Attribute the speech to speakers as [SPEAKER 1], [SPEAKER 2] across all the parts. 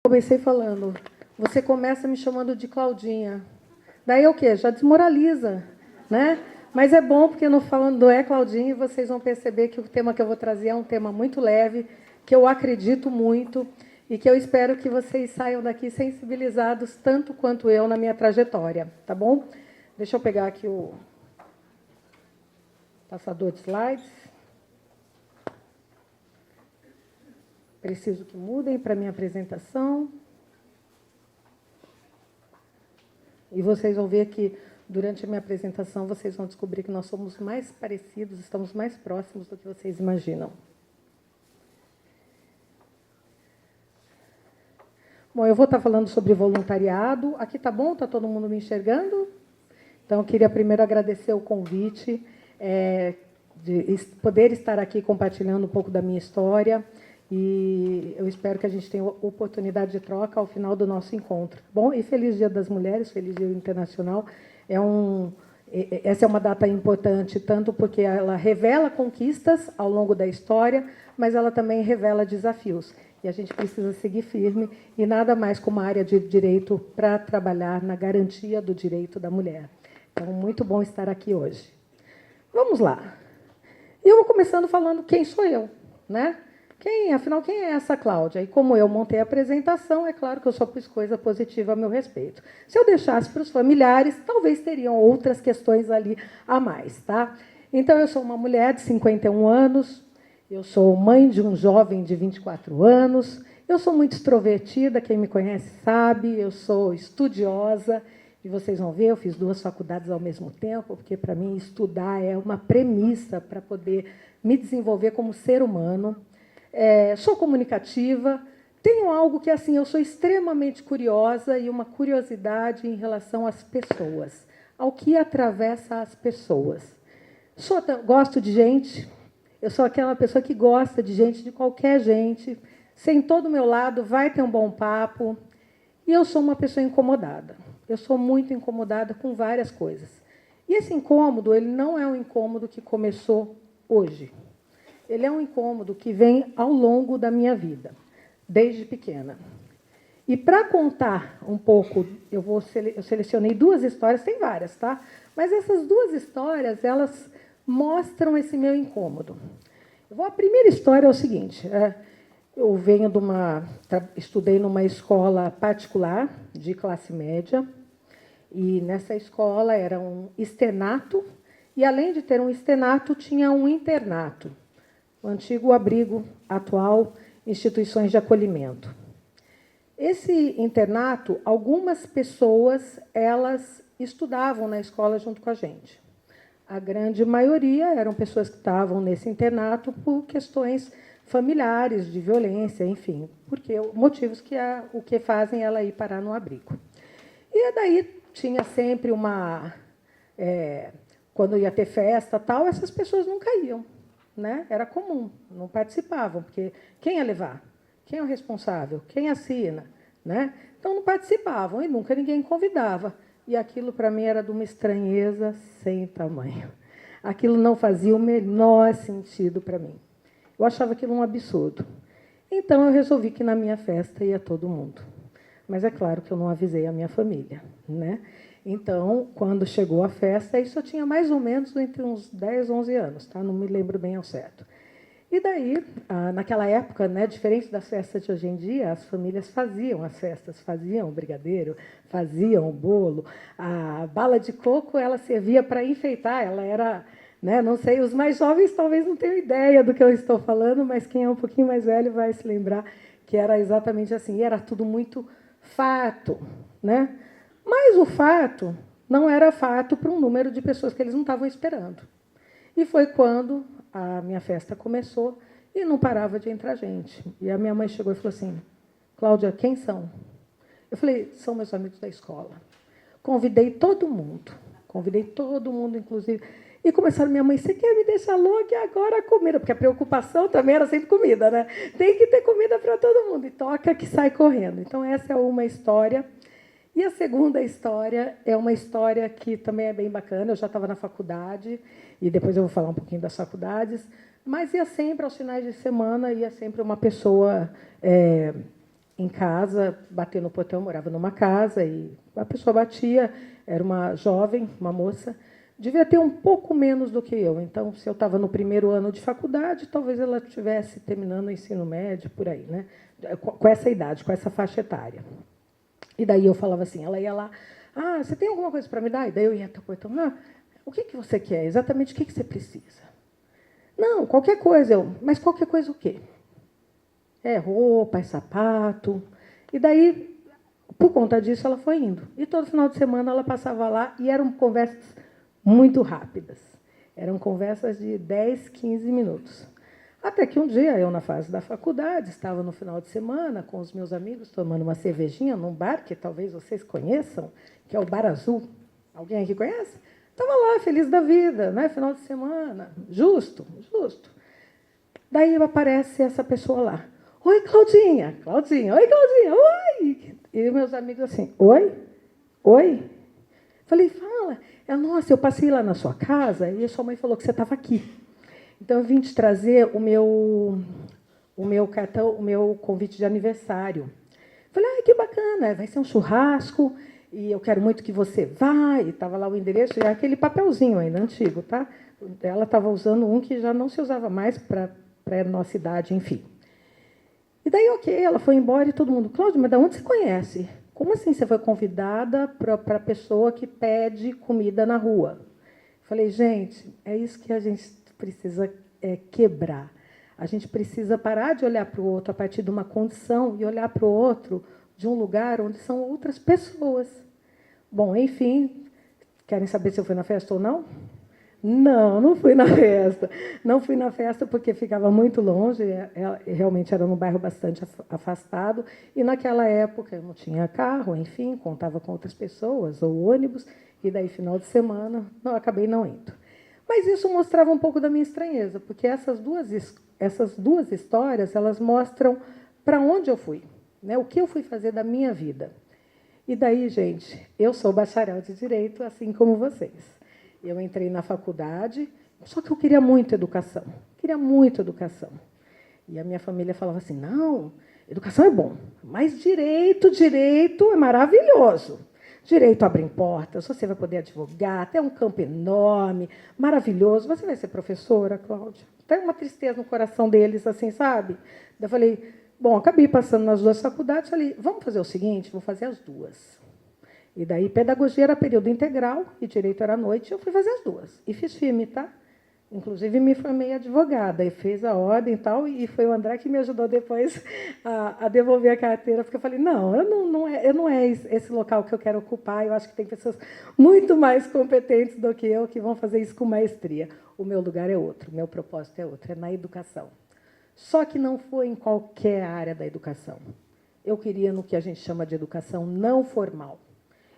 [SPEAKER 1] Comecei falando, você começa me chamando de Claudinha. Daí é o quê? Já desmoraliza, né? Mas é bom, porque no falando é Claudinha, vocês vão perceber que o tema que eu vou trazer é um tema muito leve, que eu acredito muito e que eu espero que vocês saiam daqui sensibilizados tanto quanto eu na minha trajetória, tá bom? Deixa eu pegar aqui o passador de slides. Preciso que mudem para a minha apresentação. E vocês vão ver que, durante a minha apresentação, vocês vão descobrir que nós somos mais parecidos, estamos mais próximos do que vocês imaginam. Bom, eu vou estar falando sobre voluntariado. Aqui tá bom? Está todo mundo me enxergando? Então, eu queria primeiro agradecer o convite, de poder estar aqui compartilhando um pouco da minha história. E eu espero que a gente tenha oportunidade de troca ao final do nosso encontro. Bom, e feliz Dia das Mulheres, feliz Dia Internacional. Essa é uma data importante, tanto porque ela revela conquistas ao longo da história, mas ela também revela desafios. E a gente precisa seguir firme, e nada mais como a área de direito para trabalhar na garantia do direito da mulher. Então, muito bom estar aqui hoje. Vamos lá. Eu vou começando falando quem sou eu, né? Afinal, quem é essa Cláudia? E como eu montei a apresentação, é claro que eu só pus coisa positiva a meu respeito. Se eu deixasse para os familiares, talvez teriam outras questões ali a mais, tá? Então, eu sou uma mulher de 51 anos, eu sou mãe de um jovem de 24 anos, eu sou muito extrovertida, quem me conhece sabe, eu sou estudiosa, e vocês vão ver, eu fiz 2 faculdades ao mesmo tempo, porque, para mim, estudar é uma premissa para poder me desenvolver como ser humano. Sou comunicativa, tenho algo que, assim, eu sou extremamente curiosa e uma curiosidade em relação às pessoas, ao que atravessa as pessoas. Gosto de gente, eu sou aquela pessoa que gosta de gente, de qualquer gente, sentou do meu lado, vai ter um bom papo, e eu sou uma pessoa incomodada. Eu sou muito incomodada com várias coisas. E esse incômodo, ele não é um incômodo que começou hoje. Ele é um incômodo que vem ao longo da minha vida, desde pequena. E para contar um pouco, eu selecionei 2 histórias, tem várias, tá? Mas essas 2 histórias, elas mostram esse meu incômodo. A primeira história é o seguinte, eu venho estudei numa escola particular de classe média, e nessa escola era um externato, e além de ter um externato, tinha um internato. O antigo abrigo, atual instituições de acolhimento. Esse internato, algumas pessoas, elas estudavam na escola junto com a gente. A grande maioria eram pessoas que estavam nesse internato por questões familiares, de violência, enfim, porque motivos o que fazem ela ir parar no abrigo. E daí tinha sempre quando ia ter festa, tal, essas pessoas nunca iam. Né? Era comum, não participavam, porque quem ia levar? Quem é o responsável? Quem assina? Né? Então, não participavam e nunca ninguém convidava. E aquilo, para mim, era de uma estranheza sem tamanho. Aquilo não fazia o menor sentido para mim. Eu achava aquilo um absurdo. Então, eu resolvi que na minha festa ia todo mundo. Mas é claro que eu não avisei a minha família. Né? Então, quando chegou a festa, isso eu tinha mais ou menos entre uns 10, 11 anos, tá? Não me lembro bem ao certo. E daí, naquela época, né, diferente das festas de hoje em dia, as famílias faziam as festas, faziam o brigadeiro, faziam o bolo. A bala de coco, ela servia para enfeitar, ela era, né, não sei, os mais jovens talvez não tenham ideia do que eu estou falando, mas quem é um pouquinho mais velho vai se lembrar que era exatamente assim, e era tudo muito farto, né? Mas o fato não era fato para um número de pessoas que eles não estavam esperando. E foi quando a minha festa começou e não parava de entrar gente. E a minha mãe chegou e falou assim, Cláudia, quem são? Eu falei, são meus amigos da escola. Convidei todo mundo, inclusive. E começaram, minha mãe, você quer me deixar louca agora a comida? Porque a preocupação também era sempre comida, né? Tem que ter comida para todo mundo. E toca que sai correndo. Então, essa é uma história. E a segunda história é uma história que também é bem bacana. Eu já estava na faculdade, e depois eu vou falar um pouquinho das faculdades, mas ia sempre, aos finais de semana, ia sempre uma pessoa em casa, bater no portão. Eu morava numa casa e a pessoa batia, era uma jovem, uma moça, devia ter um pouco menos do que eu. Então, se eu estava no primeiro ano de faculdade, talvez ela estivesse terminando o ensino médio, por aí, né? Com essa idade, com essa faixa etária. E daí eu falava assim, ela ia lá, você tem alguma coisa para me dar? E daí eu ia até o portão, o que você quer? Exatamente o que você precisa? Não, qualquer coisa. Mas qualquer coisa o quê? É roupa, é sapato. E daí, por conta disso, ela foi indo. E todo final de semana ela passava lá e eram conversas muito rápidas. Eram conversas de 10, 15 minutos. Até que um dia, eu, na fase da faculdade, estava no final de semana com os meus amigos, tomando uma cervejinha num bar, que talvez vocês conheçam, que é o Bar Azul. Alguém aqui conhece? Estava lá, feliz da vida, né? Final de semana. Justo, justo. Daí aparece essa pessoa lá. Oi, Claudinha. Claudinha. Oi, Claudinha. Oi. E meus amigos assim, oi? Oi? Falei, fala. Ela, nossa, eu passei lá na sua casa e a sua mãe falou que você estava aqui. Então, eu vim te trazer o meu cartão, o meu convite de aniversário. Falei, que bacana, vai ser um churrasco e eu quero muito que você vá. E estava lá o endereço, e aquele papelzinho ainda antigo, tá? Ela estava usando um que já não se usava mais para a nossa idade, enfim. E daí, ok, ela foi embora e todo mundo, Cláudia, mas de onde você conhece? Como assim você foi convidada para a pessoa que pede comida na rua? Falei, gente, é isso que a gente precisa quebrar. A gente precisa parar de olhar para o outro a partir de uma condição e olhar para o outro de um lugar onde são outras pessoas. Bom, enfim, querem saber se eu fui na festa ou não? Não, não fui na festa. Não fui na festa porque ficava muito longe, realmente era num bairro bastante afastado, e naquela época eu não tinha carro, enfim, contava com outras pessoas, ou ônibus, e daí, final de semana, acabei não indo. Mas isso mostrava um pouco da minha estranheza, porque essas duas histórias, elas mostram para onde eu fui, né? O que eu fui fazer da minha vida. E daí, gente, eu sou bacharel de Direito, assim como vocês. Eu entrei na faculdade, só que eu queria muito educação. Queria muito educação. E a minha família falava assim, não, educação é bom, mas direito é maravilhoso. Direito abre portas, você vai poder advogar, tem um campo enorme, maravilhoso. Você vai ser professora, Cláudia? Tem uma tristeza no coração deles, assim, sabe? Eu falei, bom, acabei passando nas duas faculdades, falei, vamos fazer o seguinte, vou fazer as duas. E daí, pedagogia era período integral e direito era à noite, eu fui fazer as duas. E fiz firme, tá? Inclusive, me formei advogada e fez a ordem e tal, e foi o André que me ajudou depois a devolver a carteira, porque eu falei, não, não é esse local que eu quero ocupar, eu acho que tem pessoas muito mais competentes do que eu que vão fazer isso com maestria. O meu lugar é outro, o meu propósito é outro, é na educação. Só que não foi em qualquer área da educação. Eu queria no que a gente chama de educação não formal.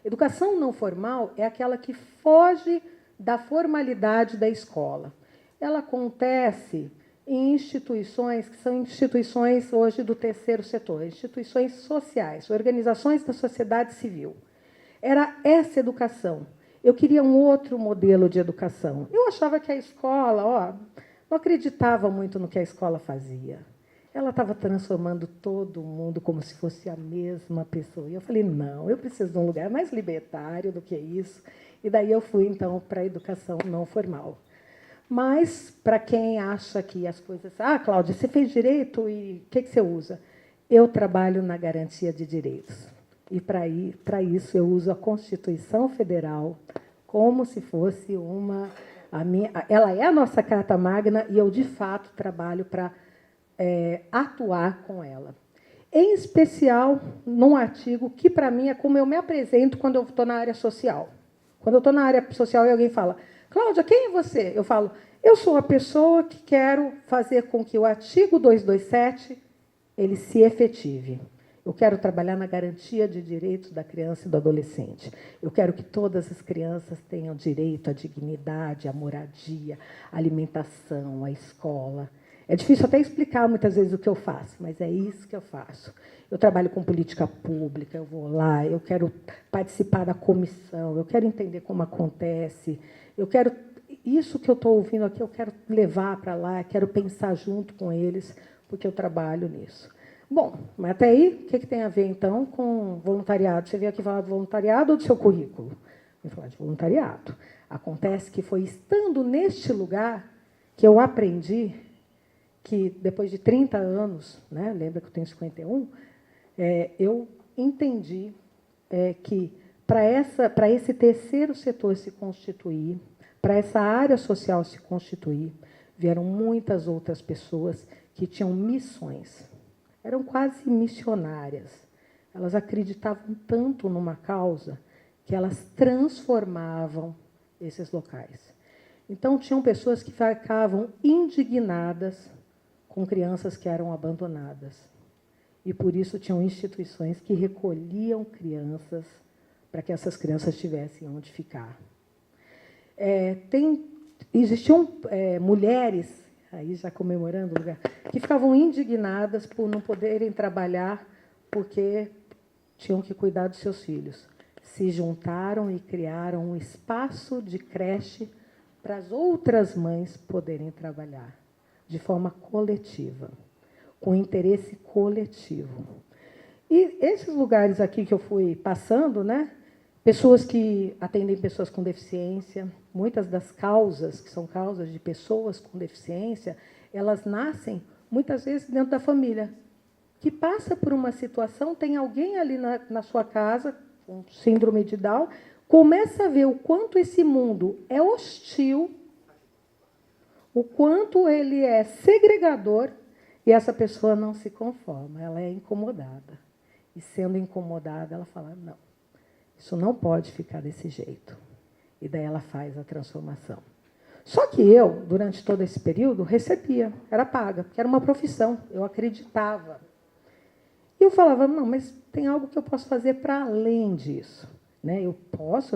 [SPEAKER 1] Educação não formal é aquela que foge da formalidade da escola. Ela acontece em instituições que são instituições hoje do terceiro setor, instituições sociais, organizações da sociedade civil. Era essa educação. Eu queria um outro modelo de educação. Eu achava que a escola, não acreditava muito no que a escola fazia. Ela estava transformando todo mundo como se fosse a mesma pessoa. E eu falei, não, eu preciso de um lugar mais libertário do que isso. E daí eu fui, então, para a educação não formal. Mas, para quem acha que as coisas... Cláudia, você fez direito e o que você usa? Eu trabalho na garantia de direitos. E, para isso, eu uso a Constituição Federal como se fosse ela é a nossa Carta Magna e eu, de fato, trabalho para atuar com ela. Em especial, num artigo que, para mim, é como eu me apresento quando eu estou na área social. Quando eu estou na área social e alguém fala, Cláudia, quem é você? Eu falo, eu sou a pessoa que quero fazer com que o artigo 227 ele se efetive. Eu quero trabalhar na garantia de direitos da criança e do adolescente. Eu quero que todas as crianças tenham direito à dignidade, à moradia, à alimentação, à escola. É difícil até explicar muitas vezes o que eu faço, mas é isso que eu faço. Eu trabalho com política pública, eu vou lá, eu quero participar da comissão, eu quero entender como acontece, eu quero... Isso que eu estou ouvindo aqui, eu quero levar para lá, quero pensar junto com eles, porque eu trabalho nisso. Bom, mas até aí, o que tem a ver, então, com voluntariado? Você veio aqui falar do voluntariado ou do seu currículo? Vou falar de voluntariado. Acontece que foi estando neste lugar que eu aprendi que, depois de 30 anos, né, lembra que eu tenho 51, eu entendi que, para esse terceiro setor se constituir, para essa área social se constituir, vieram muitas outras pessoas que tinham missões. Eram quase missionárias. Elas acreditavam tanto numa causa que elas transformavam esses locais. Então, tinham pessoas que ficavam indignadas com crianças que eram abandonadas. E, por isso, tinham instituições que recolhiam crianças para que essas crianças tivessem onde ficar. Existiam mulheres, aí já comemorando o lugar, que ficavam indignadas por não poderem trabalhar porque tinham que cuidar dos seus filhos. Se juntaram e criaram um espaço de creche para as outras mães poderem trabalhar de forma coletiva, com interesse coletivo. E esses lugares aqui que eu fui passando, né, pessoas que atendem pessoas com deficiência, muitas das causas, que são causas de pessoas com deficiência, elas nascem, muitas vezes, dentro da família, que passa por uma situação, tem alguém ali na sua casa, com síndrome de Down, começa a ver o quanto esse mundo é hostil, o quanto ele é segregador, e essa pessoa não se conforma, ela é incomodada. E, sendo incomodada, ela fala, não, isso não pode ficar desse jeito. E daí ela faz a transformação. Só que eu, durante todo esse período, recebia, era paga, porque era uma profissão, eu acreditava. E eu falava, não, mas tem algo que eu posso fazer para além disso. Né? Eu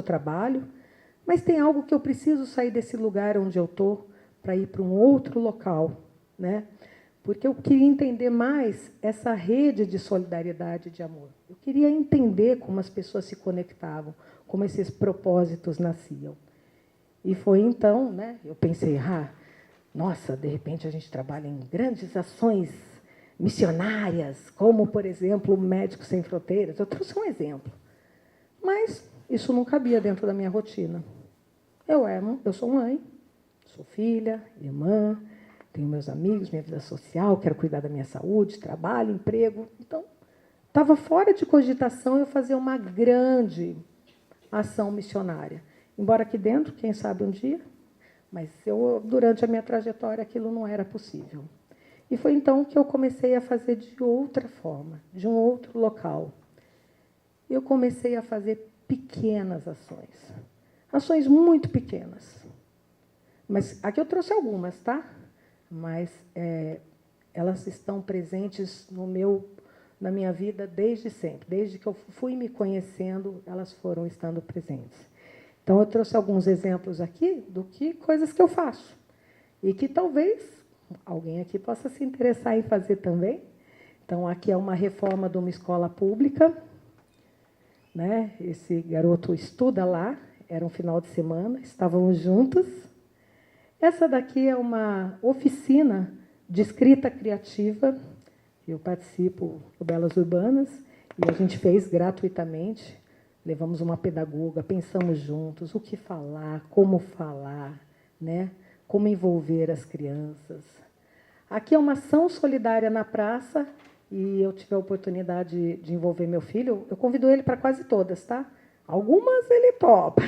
[SPEAKER 1] trabalho, mas tem algo que eu preciso sair desse lugar onde eu estou para ir para um outro local. Né? Porque eu queria entender mais essa rede de solidariedade e de amor. Eu queria entender como as pessoas se conectavam, como esses propósitos nasciam. E foi então, né, eu pensei, nossa, de repente a gente trabalha em grandes ações missionárias, como, por exemplo, Médicos Sem Fronteiras. Eu trouxe um exemplo. Mas isso não cabia dentro da minha rotina. Eu sou mãe, sou filha, irmã, tenho meus amigos, minha vida social, quero cuidar da minha saúde, trabalho, emprego. Então, estava fora de cogitação eu fazer uma grande ação missionária. Embora aqui dentro, quem sabe um dia, mas durante a minha trajetória aquilo não era possível. E foi então que eu comecei a fazer de outra forma, de um outro local. Eu comecei a fazer pequenas ações. Ações muito pequenas. Mas aqui eu trouxe algumas, tá? Mas elas estão presentes na minha vida desde sempre. Desde que eu fui me conhecendo, elas foram estando presentes. Então, eu trouxe alguns exemplos aqui coisas que eu faço. E que talvez alguém aqui possa se interessar em fazer também. Então, aqui é uma reforma de uma escola pública. Né? Esse garoto estuda lá, era um final de semana, estávamos juntos. Essa daqui é uma oficina de escrita criativa. Eu participo do Belas Urbanas e a gente fez gratuitamente. Levamos uma pedagoga, pensamos juntos o que falar, né? Como envolver as crianças. Aqui é uma ação solidária na praça e eu tive a oportunidade de envolver meu filho. Eu convido ele para quase todas, tá? Algumas ele topa,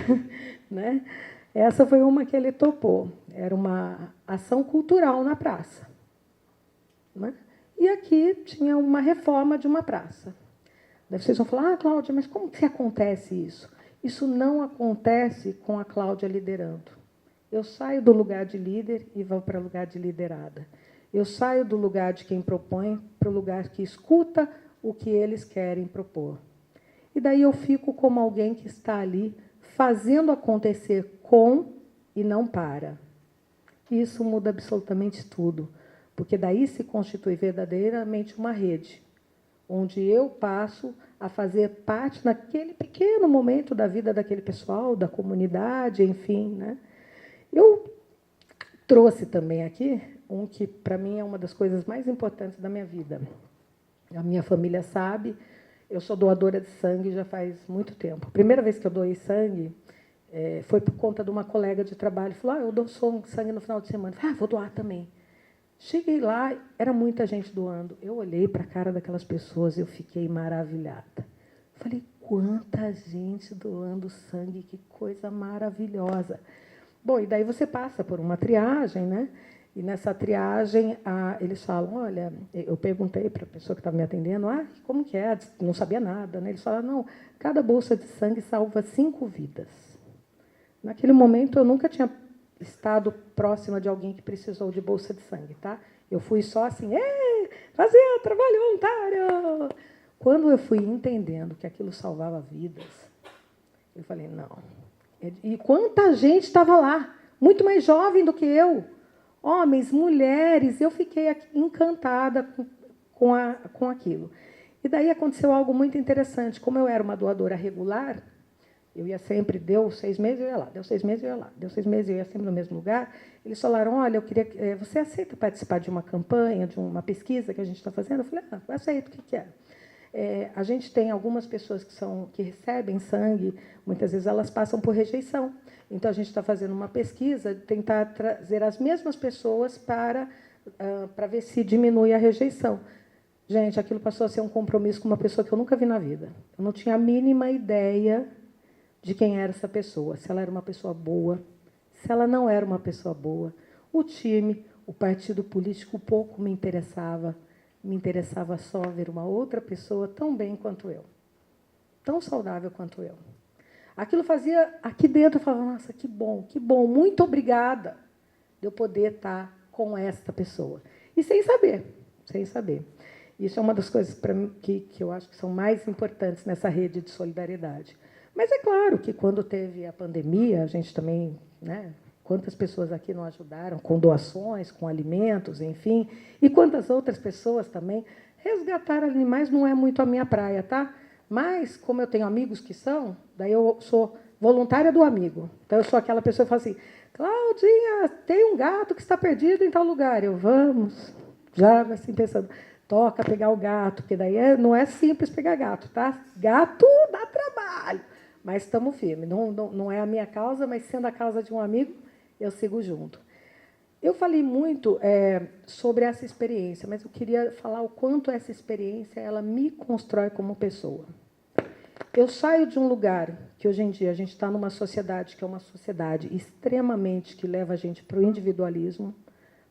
[SPEAKER 1] né? Essa foi uma que ele topou. Era uma ação cultural na praça. Né? E aqui tinha uma reforma de uma praça. Daí vocês vão falar, Cláudia, mas como que acontece isso? Isso não acontece com a Cláudia liderando. Eu saio do lugar de líder e vou para o lugar de liderada. Eu saio do lugar de quem propõe para o lugar que escuta o que eles querem propor. E daí eu fico como alguém que está ali fazendo acontecer com e não para. E isso muda absolutamente tudo, porque daí se constitui verdadeiramente uma rede, onde eu passo a fazer parte naquele pequeno momento da vida daquele pessoal, da comunidade, enfim. Né? Eu trouxe também aqui um que, para mim, é uma das coisas mais importantes da minha vida. a minha família sabe, eu sou doadora de sangue já faz muito tempo. A primeira vez que eu doei sangue foi por conta de uma colega de trabalho. Falou, eu dou sangue no final de semana. Eu falei, vou doar também. Cheguei lá, era muita gente doando. Eu olhei para a cara daquelas pessoas e eu fiquei maravilhada. Falei, quanta gente doando sangue, que coisa maravilhosa. Bom, e daí você passa por uma triagem, né? E nessa triagem, eles falam, olha, eu perguntei para a pessoa que estava me atendendo, como que é? Não sabia nada, né? Eles falaram, não, cada bolsa de sangue salva 5 vidas. Naquele momento, eu nunca tinha estado próxima de alguém que precisou de bolsa de sangue, tá? Eu fui só assim, fazer trabalho voluntário. Quando eu fui entendendo que aquilo salvava vidas, eu falei, não. E quanta gente estava lá, muito mais jovem do que eu, homens, mulheres, eu fiquei encantada com aquilo. E daí aconteceu algo muito interessante. Como eu era uma doadora regular, eu ia sempre, deu 6 meses, eu ia lá, deu 6 meses, eu ia lá, deu 6 meses, eu ia sempre no mesmo lugar. Eles falaram, olha, eu queria, você aceita participar de uma campanha, de uma pesquisa que a gente está fazendo? Eu falei, eu aceito, o que é? A gente tem algumas pessoas que recebem sangue, muitas vezes elas passam por rejeição. Então, a gente está fazendo uma pesquisa, tentar trazer as mesmas pessoas para ver se diminui a rejeição. Gente, aquilo passou a ser um compromisso com uma pessoa que eu nunca vi na vida. Eu não tinha a mínima ideia de quem era essa pessoa, se ela era uma pessoa boa, se ela não era uma pessoa boa. O time, o partido político, pouco me interessava só ver uma outra pessoa tão bem quanto eu, tão saudável quanto eu. Aquilo fazia, aqui dentro, eu falava, nossa, que bom, muito obrigada de eu poder estar com esta pessoa. E sem saber. Isso é uma das coisas que eu acho que são mais importantes nessa rede de solidariedade. Mas é claro que, quando teve a pandemia, a gente também, né, quantas pessoas aqui não ajudaram com doações, com alimentos, enfim, e quantas outras pessoas também. Resgatar animais não é muito a minha praia, tá? Mas, como eu tenho amigos que são, daí eu sou voluntária do amigo. Então, eu sou aquela pessoa que fala assim, Claudinha, tem um gato que está perdido em tal lugar. Eu, vamos, já assim pensando, toca pegar o gato, porque daí não é simples pegar gato, tá? Gato dá trabalho, mas estamos firmes. Não é a minha causa, mas sendo a causa de um amigo, eu sigo junto. Eu falei muito sobre essa experiência, mas eu queria falar o quanto essa experiência ela me constrói como pessoa. Eu saio de um lugar que, hoje em dia, a gente está numa sociedade que é uma sociedade extremamente que leva a gente para o individualismo,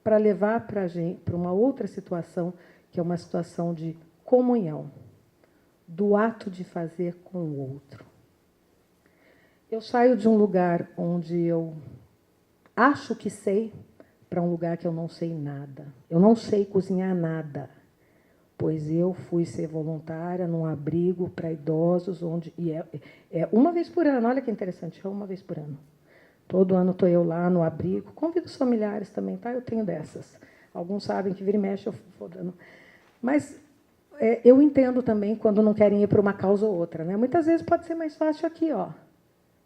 [SPEAKER 1] para levar para a gente para uma outra situação, que é uma situação de comunhão, do ato de fazer com o outro. Eu saio de um lugar onde eu acho que sei, para um lugar que eu não sei nada. Eu não sei cozinhar nada, pois eu fui ser voluntária num abrigo para idosos, onde é uma vez por ano. Olha que interessante, é uma vez por ano. Todo ano estou eu lá no abrigo. Convido os familiares também, tá? Eu tenho dessas. Alguns sabem que vira e mexe eu vou dando. Mas eu entendo também quando não querem ir para uma causa ou outra, né? Muitas vezes pode ser mais fácil aqui, ó.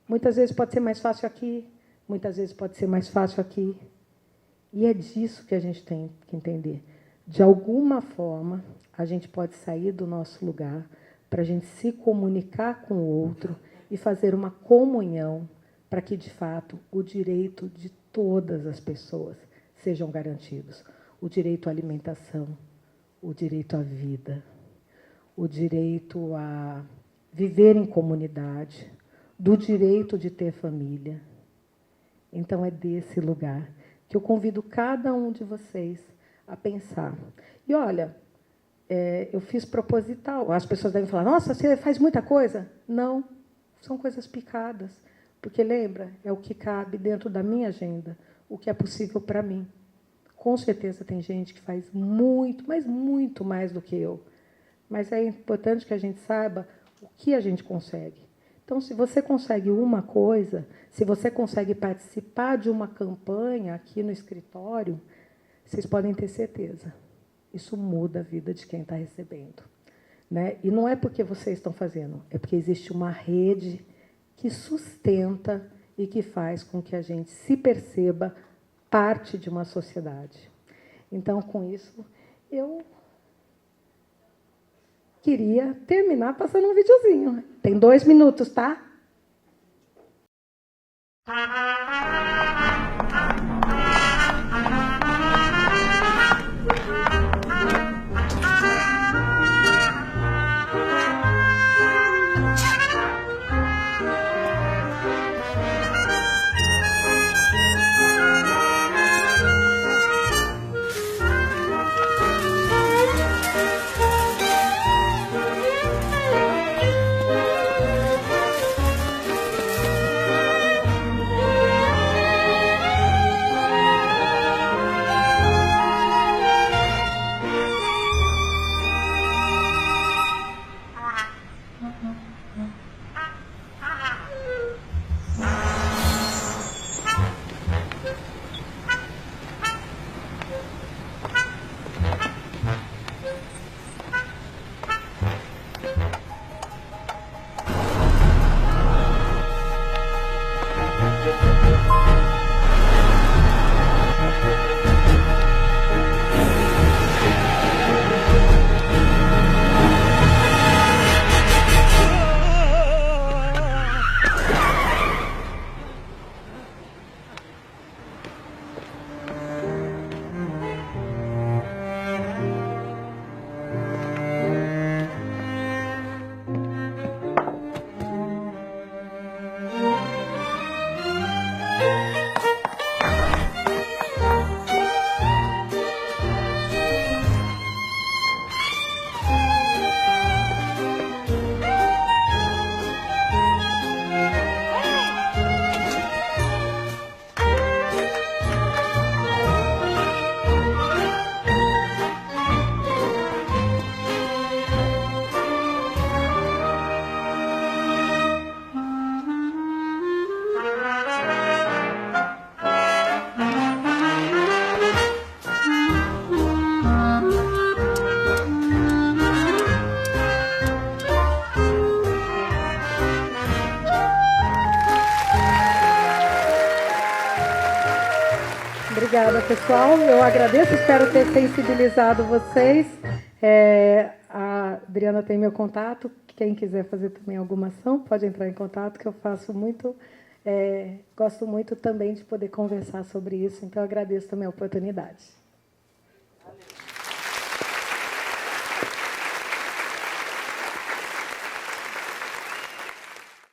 [SPEAKER 1] Muitas vezes pode ser mais fácil aqui. Muitas vezes pode ser mais fácil aqui. E é disso que a gente tem que entender. De alguma forma, a gente pode sair do nosso lugar para a gente se comunicar com o outro e fazer uma comunhão para que, de fato, o direito de todas as pessoas sejam garantidos. O direito à alimentação, o direito à vida, o direito a viver em comunidade, do direito de ter família. Então, é desse lugar que eu convido cada um de vocês a pensar. E, olha, eu fiz proposital. As pessoas devem falar, nossa, você faz muita coisa. Não, são coisas picadas. Porque, lembra, é o que cabe dentro da minha agenda, o que é possível para mim. Com certeza tem gente que faz muito, mas muito mais do que eu. Mas é importante que a gente saiba o que a gente consegue. Então, se você consegue uma coisa, se você consegue participar de uma campanha aqui no escritório, vocês podem ter certeza. Isso muda a vida de quem está recebendo, né? E não é porque vocês estão fazendo, é porque existe uma rede que sustenta e que faz com que a gente se perceba parte de uma sociedade. Então, com isso, eu queria terminar passando um videozinho. Tem 2 minutos, tá? Obrigada, pessoal. Eu agradeço, espero ter sensibilizado vocês. A Adriana tem meu contato. Quem quiser fazer também alguma ação, pode entrar em contato, que eu faço muito. Gosto muito também de poder conversar sobre isso, então eu agradeço também a oportunidade.